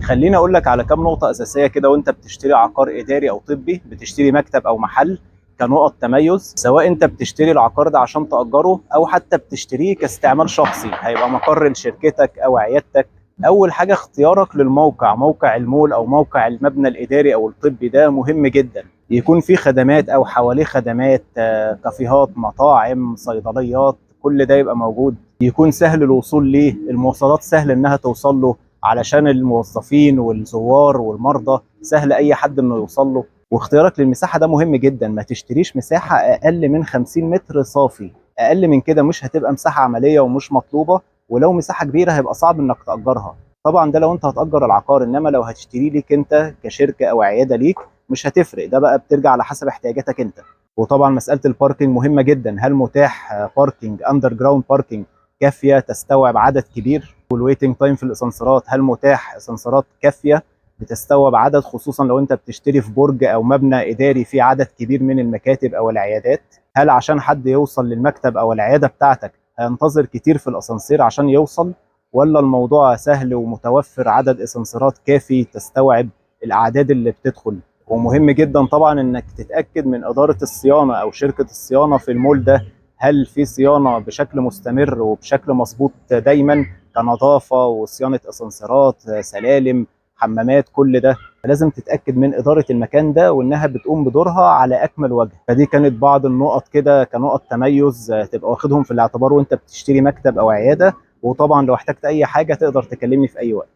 خليني اقول لك على كام نقطة اساسية كده وانت بتشتري عقار اداري او طبي، بتشتري مكتب او محل، كنقط تميز. سواء انت بتشتري العقار ده عشان تأجره او حتى بتشتريه كاستعمال شخصي، هيبقى مقر لشركتك او عيادتك. اول حاجة اختيارك للموقع، موقع المول او موقع المبنى الاداري او الطبي ده مهم جدا. يكون فيه خدمات او حواليه خدمات، كافيهات، مطاعم، صيدليات، كل ده يبقى موجود. يكون سهل الوصول ليه، المواصلات سهل انها توصل له، علشان الموظفين والزوار والمرضى سهل اي حد انه يوصل له. واختيارك للمساحه ده مهم جدا، ما تشتريش مساحه اقل من 50 متر صافي. اقل من كده مش هتبقى مساحه عمليه ومش مطلوبه، ولو مساحه كبيره هيبقى صعب انك تاجرها. طبعا ده لو انت هتاجر العقار، انما لو هتشتريه ليك انت كشركه او عياده ليك مش هتفرق. ده بقى بترجع على حسب احتياجاتك انت. وطبعا مساله الباركينج مهمه جدا. هل متاح باركينج اندر جراوند باركينج كافيه تستوعب عدد كبير؟ والويتنج تايم في الاسانسيرات، هل متاح اسانسيرات كافيه بتستوعب عدد، خصوصا لو انت بتشتري في برج او مبنى اداري فيه عدد كبير من المكاتب او العيادات؟ هل عشان حد يوصل للمكتب او العياده بتاعتك هينتظر كتير في الاسانسير عشان يوصل، ولا الموضوع سهل ومتوفر عدد اسانسيرات كافي تستوعب الاعداد اللي بتدخل؟ ومهم جدا طبعا انك تتاكد من اداره الصيانه او شركه الصيانه في المول ده. هل في صيانه بشكل مستمر وبشكل مظبوط دايما، كنظافه وصيانه اسانسيرات، سلالم، حمامات، كل ده لازم تتاكد من اداره المكان ده وانها بتقوم بدورها على اكمل وجه. فدي كانت بعض النقط كده كنقط تميز، تبقى واخدهم في الاعتبار وانت بتشتري مكتب او عياده. وطبعا لو احتجت اي حاجه تقدر تكلمني في اي وقت.